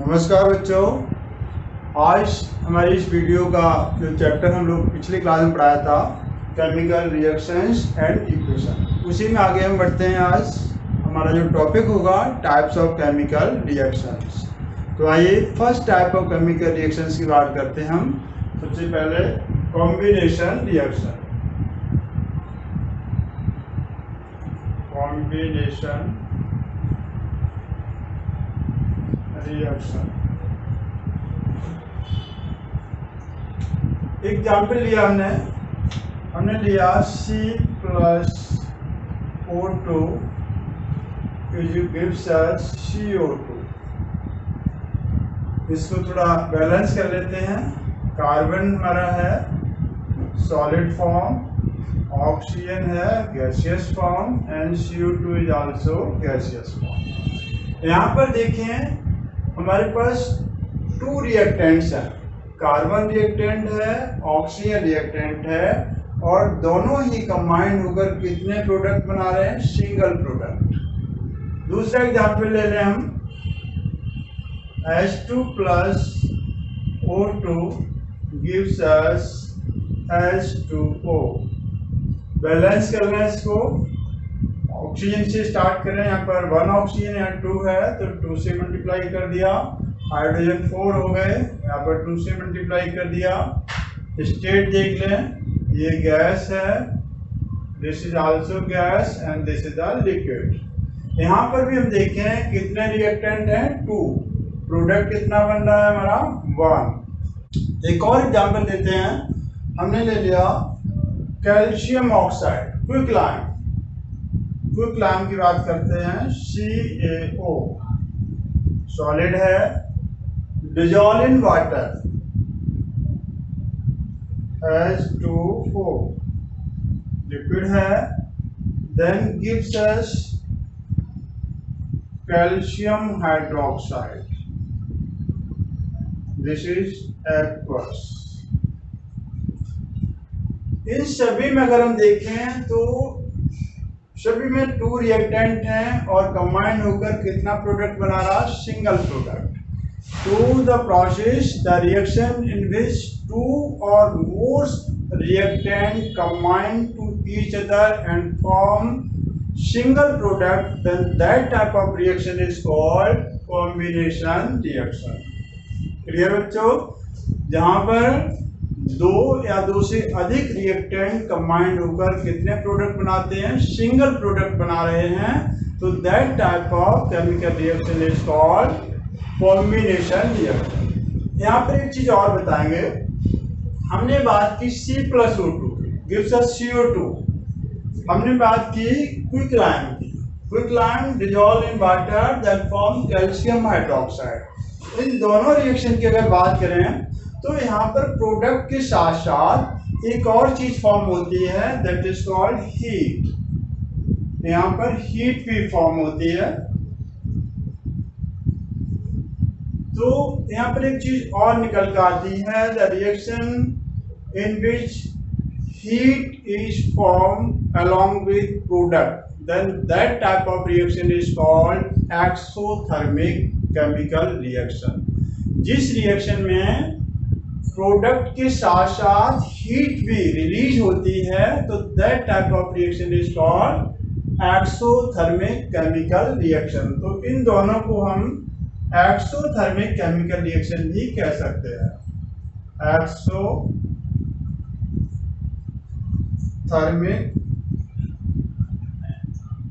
नमस्कार बच्चों। आज हमारी इस वीडियो का जो चैप्टर हम लोग पिछले क्लास में पढ़ाया था, केमिकल रिएक्शंस एंड इक्वेशन, उसी में आगे हम बढ़ते हैं। आज हमारा जो टॉपिक होगा टाइप्स ऑफ केमिकल रिएक्शंस। तो आइए first type of chemical reactions की बात करते हैं हम। सबसे पहले combination reaction. Combination reaction example लिया हमने लिया C+O2 gives us CO2। इसको थोड़ा बैलेंस कर लेते हैं। कार्बन हमारा है सॉलिड फॉर्म, ऑक्सीजन है gaseous form and CO2 is also gaseous form. यहाँ पर देखें हमारे पास 2 रिएक्टेंट्स हैं। कार्बन रिएक्टेंट है, ऑक्सीजन रिएक्टेंट है, और दोनों ही कंबाइंड होकर कितने प्रोडक्ट बना रहे हैं? Single product. दूसरा एग्जांपल ले लें हम। H2 plus O2 gives us H2O। Balance कर लें इसको। ऑक्सीजन से स्टार्ट करें। यहाँ पर 1 ऑक्सीजन, यहाँ 2 है तो 2 से मल्टीप्लाई कर दिया। हाइड्रोजन 4 हो गए, यहाँ पर 2 से मल्टीप्लाई कर दिया। स्टेट देख लें, ये गैस है, this is also gas and this is the liquid. यहाँ पर भी हम देखें कितने रिएक्टेंट हैं? 2। प्रोडक्ट कितना बन रहा है हमारा? 1। एक और एग्जांपल देते हैं। हमने ले लिया कैल्शियम ऑक्साइड, क्विकलाइम। क्विकलाइम की बात करते हैं, CaO, सॉलिड है, dissolve in water, H2O, liquid है, then gives us calcium hydroxide, this is aqueous. इन सभी में अगर हम देखें तो सभी में 2 रिएक्टेंट हैं और कंबाइंड होकर कितना प्रोडक्ट बना रहा? Single product. To the process the reaction in which 2 or more reactant combine to each other and form single product, then that type of reaction is called combination reaction। Clear बच्चों? जहां पर 2 या 2 से अधिक reactant combined होकर कितने product बनाते हैं? सिंगल प्रोडक्ट बना रहे हैं, तो that type of chemical reaction is called combination reaction. यहाँ पर एक चीज और बताएंगे। हमने बात की C+O2 गिव्स अस CO2। हमने बात की क्विकलाइम की। Quicklime dissolve in water that form calcium hydroxide. इन दोनों रिएक्शन की अगर बात करें तो यहाँ पर प्रोडक्ट के साथ साथ एक और चीज फॉर्म होती है, दैट इज कॉल्ड हीट। यहाँ पर हीट भी फॉर्म होती है। तो यहाँ पर एक चीज और निकल कर आती है, the reaction in which heat is form along with product, then that type of reaction is called exothermic chemical reaction। जिस रिएक्शन में प्रोडक्ट के साथ साथ हीट भी रिलीज होती है, तो that type of reaction is called exothermic chemical reaction. तो इन दोनों को हम एक्सोथर्मिक केमिकल रिएक्शन भी कह सकते हैं। Exothermic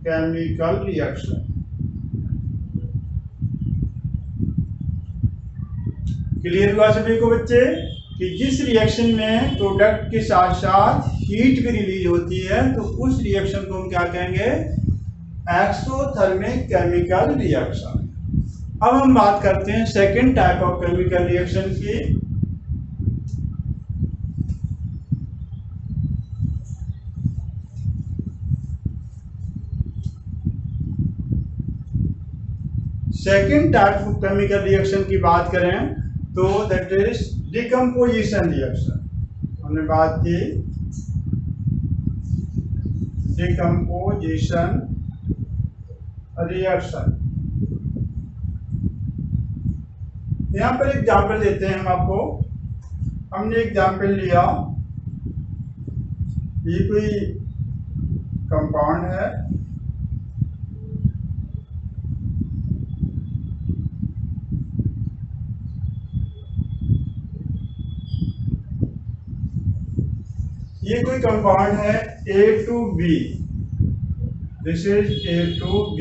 chemical reaction. क्लियर हुआ सभी को बच्चे कि जिस रिएक्शन में प्रोडक्ट के साथ साथ हीट भी रिलीज होती है, तो उस रिएक्शन को हम क्या कहेंगे? Exothermic chemical reaction. अब हम बात करते हैं second type of chemical reaction की। Second type of chemical reaction की बात करें तो दैट इज डिकम्पोजिशन रिएक्शन। हमने बात की डिकम्पोजिशन रिएक्शन। यहाँ पर एग्जाम्पल देते हैं हम आपको। हमने एग्जाम्पल लिया, ये कोई कंपाउंड है, ये कोई कंपाउंड है A2B, this is A2B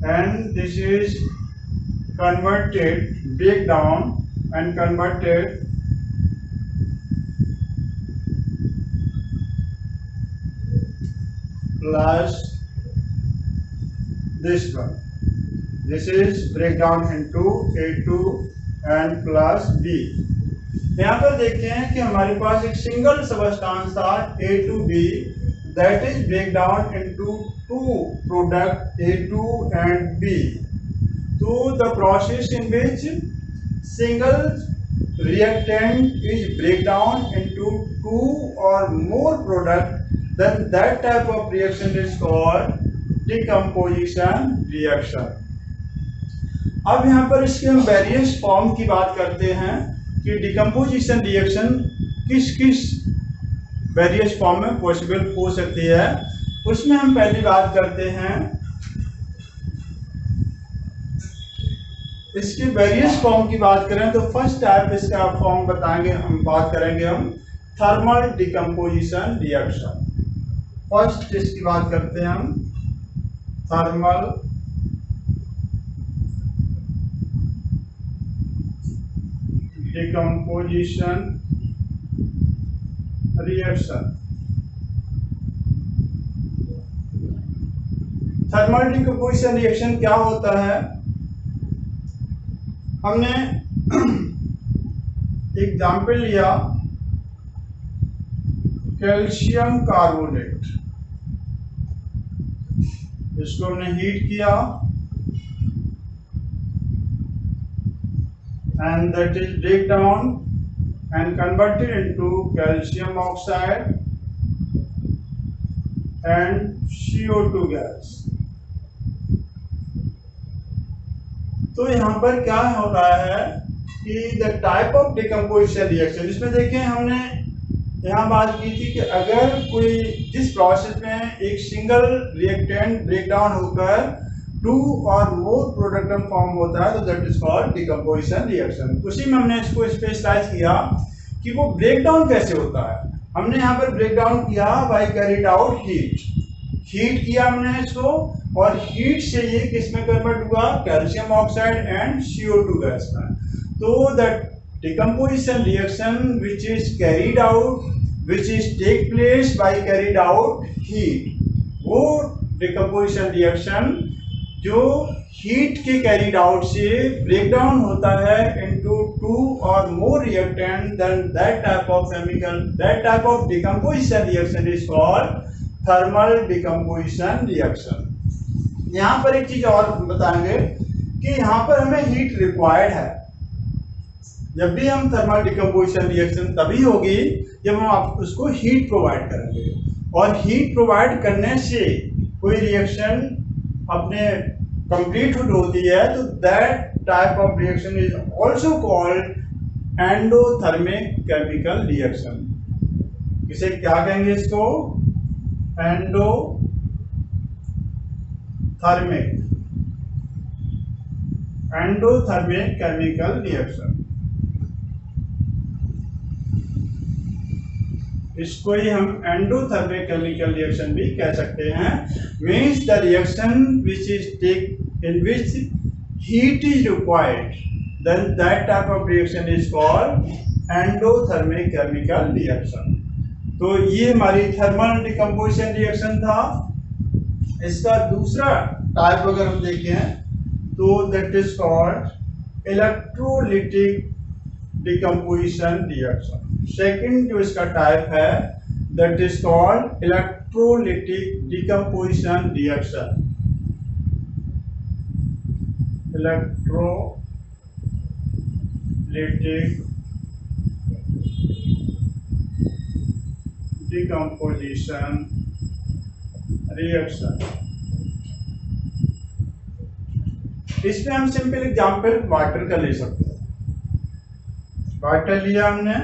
and this is converted, break down and converted plus this one. This is breakdown into A2 and plus B. यहाँ पर देखते हैं कि हमारे पास एक सिंगल सबस्टांस था A2B that is break down into two product A2 and B. So the process in which single reactant is break down into two or more product, then that type of reaction is called decomposition reaction. अब यहाँ पर इसके हम various form की बात करते हैं कि डिकम्पोजिशन रिएक्शन किस किस वेरियस फॉर्म में पॉसिबल हो सकती है। उसमें हम पहली बात करते हैं इसकी वेरियस फॉर्म की बात करें तो फर्स्ट टाइप इसका फॉर्म बताएंगे, हम बात करेंगे हम थर्मल डिकम्पोजिशन रिएक्शन। फर्स्ट इसकी बात करते हैं हम thermal decomposition reaction. Thermal decomposition reaction क्या होता है? हमने एग्जाम्पल लिया कैल्शियम कार्बोनेट, इसको हमने हीट किया and that is break down and converted into calcium oxide and CO2 gas। तो यहाँ पर क्या हो रहा है कि the type of decomposition reaction, इसमें देखें हमने यहाँ बात की थी कि अगर कोई जिस प्रोसेस में एक सिंगल रिएक्टेंट ब्रेक डाउन होकर टू और मोर प्रोडक्ट फॉर्म होता है तो that is called decomposition reaction. उसी में हमने इसको स्पेशलाइज किया कि वो ब्रेक डाउन कैसे होता है। हमने यहाँ पर ब्रेक डाउन किया बाय कैरिड आउट हीट किया हमने इसको, और हीट से ये किस में कन्वर्ट हुआ? Calcium oxide and CO2 gas में। तो the decomposition reaction which is carried out, which is take place by carried out heat, वो डिकम्पोजिशन रिएक्शन जो हीट के कैरिड आउट से ब्रेक डाउन होता है इनटू टू और more reactant, then that type of chemical, that type of decomposition reaction is called thermal decomposition reaction. यहाँ पर एक चीज और बताएंगे कि यहाँ पर हमें हीट रिक्वायर्ड है। जब भी हम थर्मल डिकम्पोजिशन रिएक्शन तभी होगी जब हम उसको हीट प्रोवाइड करेंगे, और हीट प्रोवाइड करने से कोई रिएक्शन अपने कंप्लीट होती है तो that type of reaction is also called endothermic chemical reaction. इसे क्या कहेंगे? इसको एंडोथर्मिक केमिकल रिएक्शन। इसको ही हम एंडोथर्मिक केमिकल रिएक्शन भी कह सकते हैं। Means the reaction which is take in which heat is required, then that type of reaction is called endothermic chemical reaction. तो ये हमारी थर्मल डिकम्पोजिशन रिएक्शन था। इसका दूसरा टाइप अगर हम देखें तो that is called electrolytic decomposition reaction. Second जो इसका टाइप है that is called electrolytic decomposition reaction. Electrolytic decomposition reaction. इसमें हम सिंपल एग्जांपल वाटर का ले सकते हैं। वाटर लिया हमने,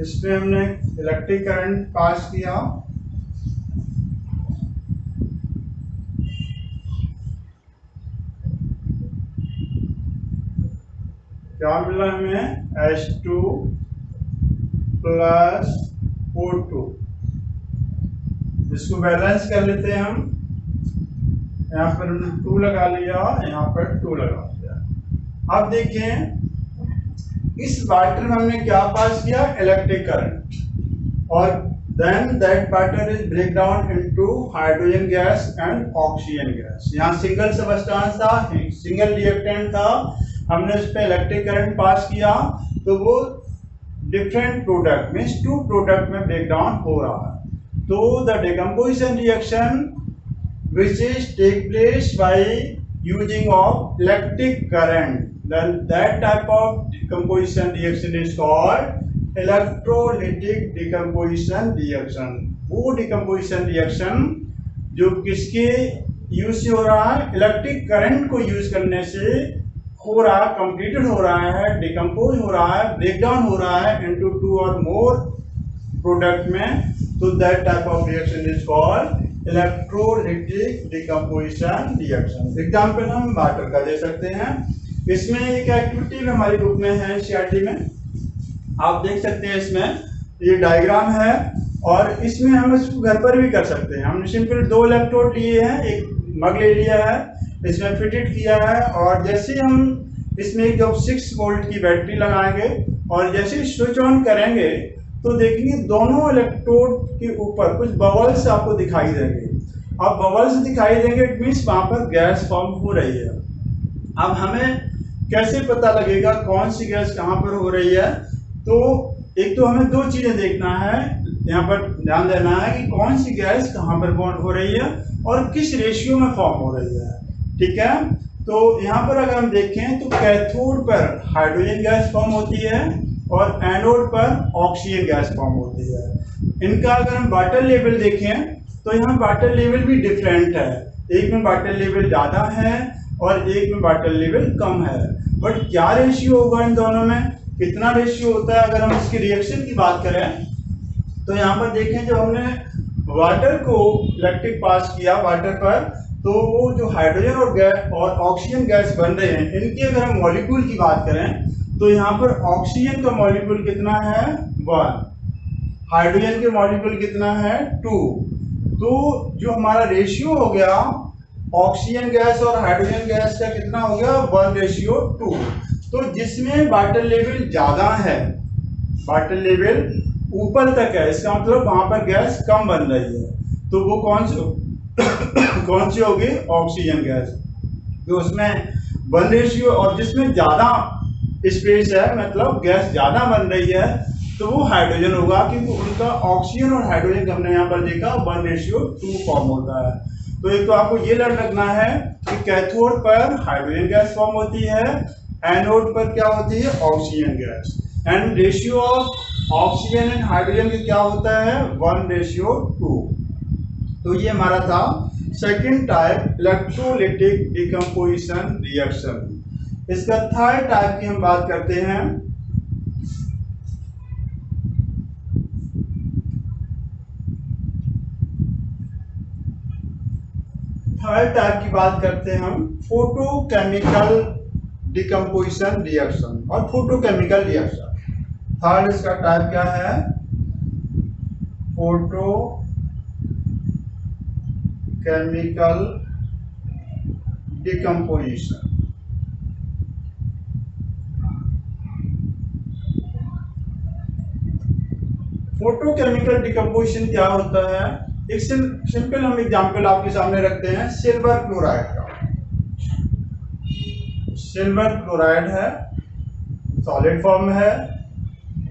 इसमें हमने इलेक्ट्रिक करंट पास किया, क्या मिला हमें, H2 प्लस O2। इसको बैलेंस कर लेते हैं हम, यहाँ पर 2 लगा लिया, यहाँ पर 2 लगा दिया। अब देखें इस वाटर में हमने क्या पास किया, इलेक्ट्रिक करंट, और then that water is break down into hydrogen gas and oxygen gas. यहाँ सिंगल सबस्टेंस था, सिंगल रिएक्टेंट था, हमने उस पर इलेक्ट्रिक करंट पास किया तो वो डिफरेंट प्रोडक्ट मीन्स 2 प्रोडक्ट में ब्रेक डाउन हो रहा है। तो the decomposition reaction which is take place by using of electric current, then that type of decomposition reaction is called electrolytic decomposition reaction। वो decomposition reaction जो किसके use से हो रहा है, इलेक्ट्रिक करंट को यूज करने से हो रहा है, कंप्लीटेड हो रहा है, डिकम्पोज हो रहा है, ब्रेकडाउन हो रहा है इनटू 2 और मोर प्रोडक्ट में, तो that type of reaction is called electrolytic decomposition reaction. Example हम वाटर का दे सकते हैं। इसमें एक एक्टिविटी में हमारी बुक में है, एनसीईआरटी में आप देख सकते हैं, इसमें ये डायग्राम है और इसमें हम इसको घर पर भी कर सकते हैं। हमने सिंपल 2 इलेक्ट्रोड लिए हैं, एक मग ले लिया है, इसमें फिटेड किया है, और जैसे हम इसमें जब 6 वोल्ट की बैटरी लगाएंगे और जैसे स्विच ऑन करेंगे तो देखेंगे दोनों इलेक्ट्रोड के ऊपर कुछ बबल्स आपको दिखाई देंगे। अब बबल्स दिखाई देंगे इट मीन्स वहां पर गैस फॉर्म हो रही है। अब हमें कैसे पता लगेगा कौन सी गैस कहाँ पर हो रही है, तो एक तो हमें 2 चीजें देखना है, यहाँ पर ध्यान देना है कि कौन सी गैस कहाँ पर बॉन्ड हो रही है और किस रेशियो में फॉर्म हो रही है। ठीक है, तो यहाँ पर अगर हम देखें तो कैथोड पर हाइड्रोजन गैस फॉर्म होती है और एनोड पर ऑक्सीजन गैस फॉर्म होती है। इनका अगर हम वाटर लेवल देखें तो यहाँ वाटर लेवल भी डिफरेंट है, एक में वाटर लेवल ज़्यादा है और एक में वाटर लेवल कम है। बट क्या रेशियो होगा इन दोनों में, कितना रेशियो होता है, अगर हम इसकी रिएक्शन की बात करें तो यहाँ पर देखें जब हमने वाटर को इलेक्ट्रिक पास किया वाटर पर, तो वो जो हाइड्रोजन और गैस और ऑक्सीजन गैस बन रहे हैं, इनकी अगर हम मॉलिक्यूल की बात करें तो यहाँ पर ऑक्सीजन का मॉलिक्यूल कितना है 1, हाइड्रोजन के मॉलिक्यूल कितना है 2। तो जो हमारा रेशियो हो गया ऑक्सीजन गैस और हाइड्रोजन गैस का कितना हो गया 1:2। तो जिसमें वाटर लेवल ज्यादा है, वाटर लेवल ऊपर तक है, इसका मतलब वहां पर गैस कम बन रही है, तो वो कौन सी होगी, ऑक्सीजन गैस, जो उसमें 1:, और जिसमें ज्यादा स्पेस है मतलब गैस ज्यादा बन रही है तो वो हाइड्रोजन होगा, क्योंकि उनका ऑक्सीजन और हाइड्रोजन का हमने यहाँ पर देखा 1:2 फॉर्म होता है। तो एक तो आपको ये लर्न रखना है कि कैथोड पर हाइड्रोजन गैस फॉर्म होती है, एनोड पर क्या होती है oxygen gas, and ratio of oxygen and hydrogen का क्या होता है 1:2। तो ये हमारा था second type electrolytic decomposition reaction. इसका थर्ड टाइप की हम बात करते हैं, हम फोटोकेमिकल डिकम्पोजिशन रिएक्शन और फोटोकेमिकल रिएक्शन। थर्ड इसका टाइप क्या है, photo chemical decomposition. Photochemical decomposition क्या होता है, एक सिंपल हम एग्जांपल आपके सामने रखते हैं सिल्वर क्लोराइड का। सिल्वर क्लोराइड है, सॉलिड फॉर्म में है,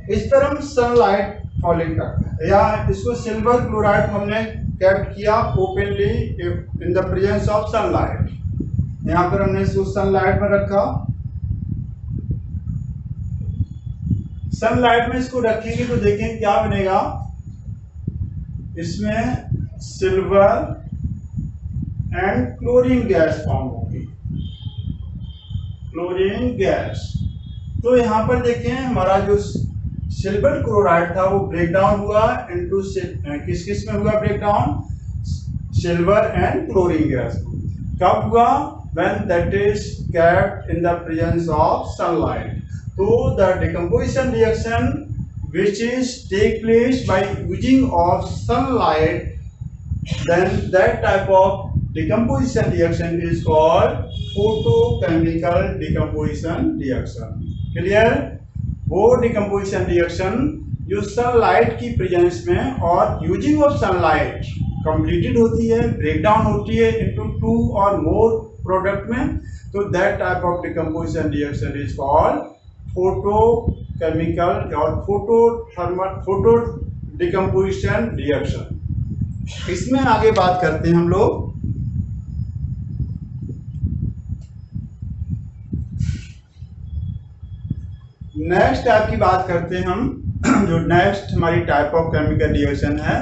इस पर हम सनलाइट फॉलिंग करते हैं, या इसको सिल्वर क्लोराइड हमने कैप्ट किया openly in the presence of sunlight. यहाँ पर हमने इसको सनलाइट में रखा, सनलाइट में इसको रखेंगे तो देखें क्या बनेगा, इसमें silver and chlorine gas form होगी, क्लोरीन गैस। तो यहाँ पर देखें हमारा जो सिल्वर क्लोराइड था वो ब्रेक डाउन हुआ इनटू किस किस में हुआ break down, silver and chlorine gas. कब हुआ, when that is kept in the presence of sunlight. So the decomposition reaction which is take place by using of sunlight, then that type of decomposition reaction is called photochemical decomposition reaction. Clear? वो decomposition reaction जो sunlight की presence में और using of sunlight completed होती है, breakdown होती है into 2 और मोर प्रोडक्ट में, तो that type of decomposition reaction is called photochemical और फोटो डिकम्पोजिशन रिएक्शन। इसमें आगे बात करते हैं हम लोग नेक्स्ट टाइप की बात करते हैं हम। जो नेक्स्ट हमारी टाइप ऑफ केमिकल रिएक्शन है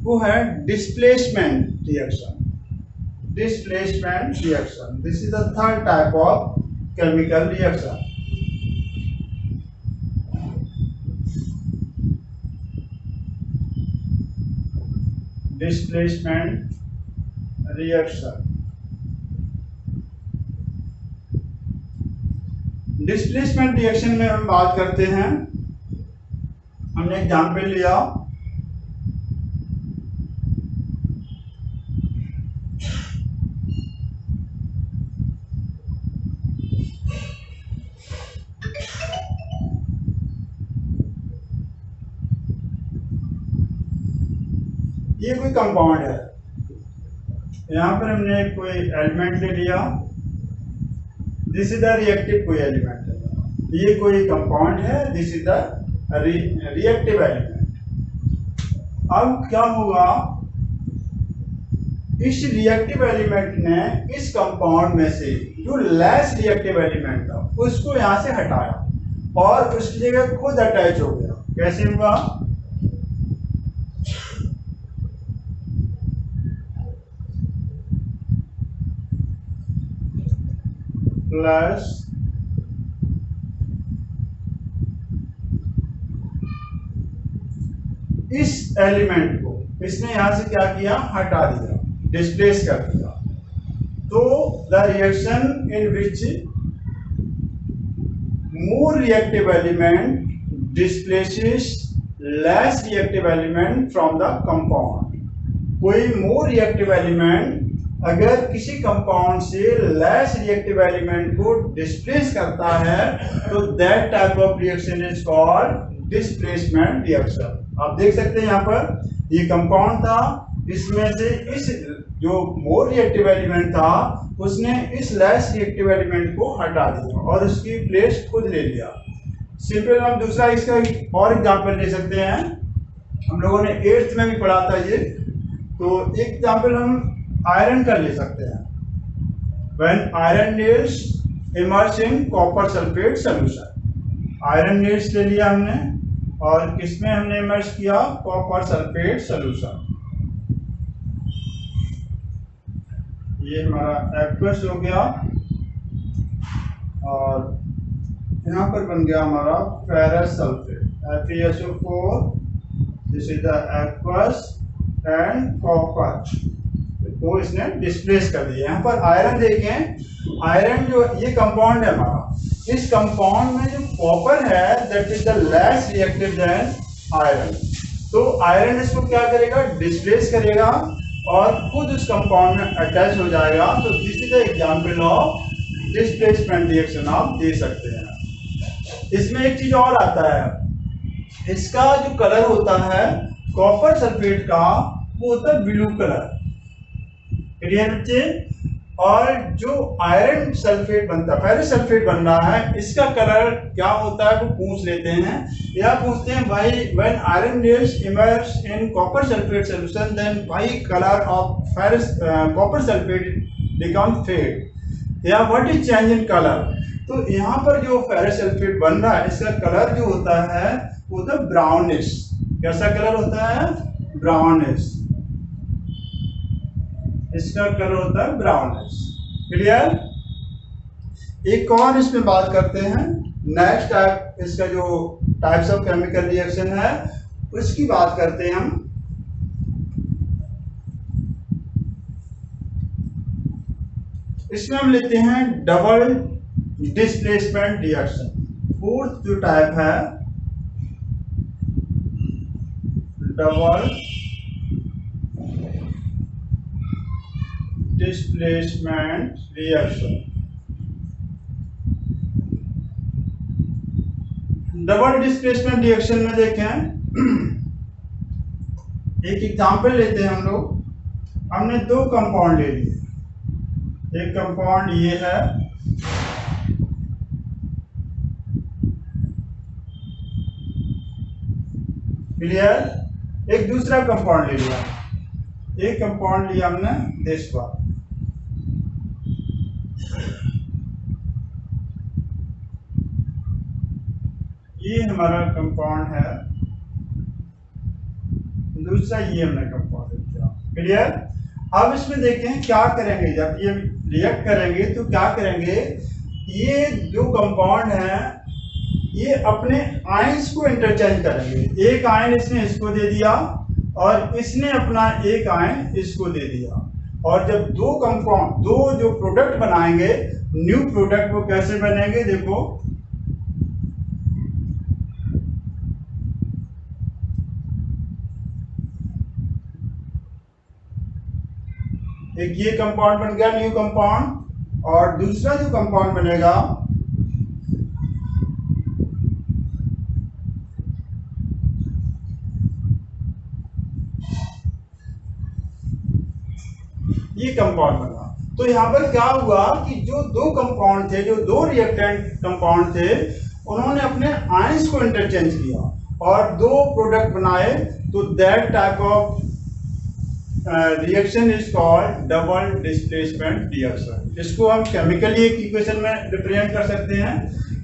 वो है displacement reaction. Displacement reaction, this is the third type of chemical reaction. Displacement reaction, displacement reaction में हम बात करते हैं, हमने एग्जाम्पल लिया ये कोई कंपाउंड है, यहाँ पर हमने कोई एलिमेंट ले लिया, दिस इज द रिएक्टिव कोई एलिमेंट है, ये कोई कंपाउंड है, this is the reactive element. अब क्या होगा, इस रिएक्टिव एलिमेंट ने इस कंपाउंड में से जो लेस रिएक्टिव एलिमेंट था उसको यहां से हटाया और उसकी जगह खुद अटैच हो गया। कैसे हुआ, प्लस इस एलिमेंट को इसने यहां से क्या किया, हटा दिया, डिस्प्लेस कर दिया। तो the reaction in which more reactive element displaces less reactive element from the compound. कोई मोर रिएक्टिव एलिमेंट अगर किसी कंपाउंड से लेस रिएक्टिव एलिमेंट को डिस्प्लेस करता है तो that type of reaction is called displacement reaction. आप देख सकते हैं यहाँ पर ये कंपाउंड था, इसमें से इस जो मोर रिएक्टिव एलिमेंट था उसने इस लेस रिएक्टिव एलिमेंट को हटा दिया और उसकी प्लेस खुद ले लिया। सिंपल हम दूसरा इसका और एग्जाम्पल ले सकते हैं, हम लोगों ने 8th में भी पढ़ा था ये। तो एक एग्जाम्पल हम आयरन का ले सकते हैं। When iron is immersed in copper sulfate solution, iron needs ले लिया हमने और किसमें हमने इमर्स किया, कॉपर सल्फेट सॉल्यूशन। ये हमारा एक्वस हो गया और यहाँ पर बन गया हमारा ferrous sulphate FeSO4, this is the aqueous and copper को इसने डिस्प्लेस कर दिया। यहाँ पर आयरन देखें, आयरन जो ये कंपाउंड है हमारा, इस कंपाउंड में जो कॉपर है that is the less reactive than iron. तो आयरन इसको क्या करेगा, डिस्प्लेस करेगा और खुद उस कंपाउंड में अटैच हो जाएगा। तो this is the example of displacement reaction आप दे सकते हैं। इसमें एक चीज और आता है, इसका जो कलर होता है कॉपर सल्फेट का वो होता है ब्लू कलर, क्लियर बच्चे। और जो आयरन सल्फेट बनता है, फेरस सल्फेट बन रहा है, इसका कलर क्या होता है वो पूछ लेते हैं या पूछते हैं भाई when iron is immersed in copper sulphate solution then why colour of ferrous copper sulphate become fade या what is change in colour. तो यहाँ पर जो फेरस सल्फेट बन रहा है इसका कलर जो होता है वो तो ब्राउनिश, कैसा कलर होता है, ब्राउनिश। इसका कलर होता है ब्राउनिश। क्लियर। एक और इसमें बात करते हैं, नेक्स्ट टाइप, इसका जो टाइप्स ऑफ केमिकल रिएक्शन है उसकी बात करते हैं हम। इसमें हम लेते हैं डबल डिस्प्लेसमेंट रिएक्शन। फोर्थ जो टाइप है double displacement reaction. Double displacement reaction में देखें, एक एग्जांपल लेते हैं हम लोग। हमने दो कंपाउंड ले लिए, एक कंपाउंड ये है, क्लियर। एक दूसरा कंपाउंड ले लिया, एक कंपाउंड लिया हमने दिस वन। ये हमारा कंपाउंड है, दूसरा ये हमने कंपाउंड लिया। क्लियर। अब इसमें देखें क्या करेंगे, जब ये रिएक्ट करेंगे तो क्या करेंगे, ये जो कंपाउंड है ये अपने आयंस को इंटरचेंज करेंगे। एक आयन इसने इसको दे दिया और इसने अपना एक आयन इसको दे दिया, और जब दो कंपाउंड, दो जो प्रोडक्ट बनाएंगे, न्यू प्रोडक्ट, वो कैसे बनेंगे, देखो एक ये कंपाउंड बन गया न्यू कंपाउंड, और दूसरा जो कंपाउंड बनेगा ये कंपाउंड बना। तो यहाँ पर क्या हुआ कि जो दो कंपाउंड थे, जो दो रिएक्टेंट कंपाउंड थे, उन्होंने अपने आयंस को इंटरचेंज किया और दो प्रोडक्ट बनाए। तो that type of reaction is called double displacement reaction. इसको हम केमिकली एक इक्वेशन में रिप्रेजेंट कर सकते हैं।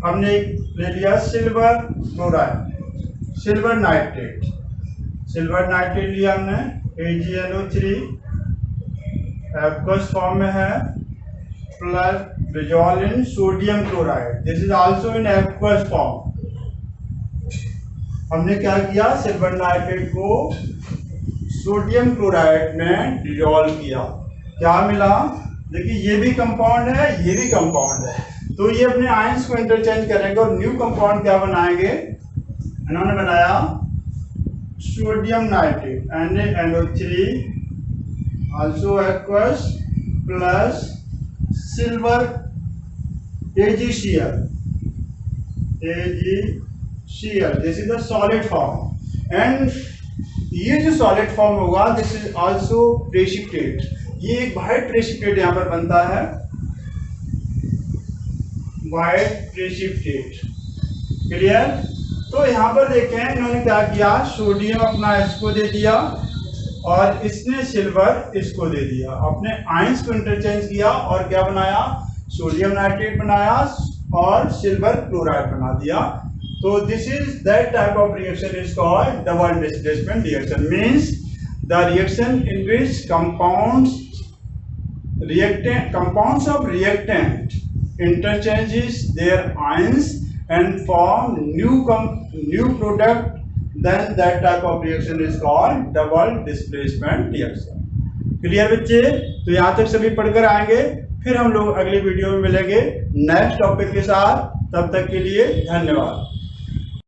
हमने एक ले लिया silver chloride, silver nitrate, silver nitrate लिया हमने, AgNO3 एक्वस फॉर्म में है, plus dissolve in sodium chloride, this is also in aqueous form. हमने क्या किया, सिल्वर नाइट्रेट को सोडियम क्लोराइड में डिसॉल्व किया, क्या मिला, देखिए ये भी कंपाउंड है, ये भी कंपाउंड है, तो ये अपने आयंस को इंटरचेंज करेंगे और न्यू कंपाउंड क्या बनाएंगे, इन्होंने बनाया sodium nitrate NaNO3 also aqueous plus silver AgCl, this is the solid form, and ये जो सॉलिड फॉर्म होगा दिस इज आल्सो प्रेसिपिटेट, ये एक वाइट प्रेसिपिटेट यहाँ पर बनता है, वाइट प्रेसिपिटेट। क्लियर। तो यहाँ पर देखें इन्होंने क्या किया, सोडियम अपना इसको दे दिया और इसने सिल्वर इसको दे दिया, अपने आयंस को इंटरचेंज किया और क्या बनाया, सोडियम नाइट्रेट बनाया और सिल्वर क्लोराइड बना दिया। तो this is that type of reaction is called double displacement reaction, means the reaction in which compounds of reactant interchanges their ions and form new product, then that type of reaction is called double displacement reaction। Clear बच्चे। तो यहाँ तक सभी पढ़कर आएंगे, फिर हम लोग अगले वीडियो में मिलेंगे नेक्स्ट टॉपिक के साथ। तब तक के लिए धन्यवाद।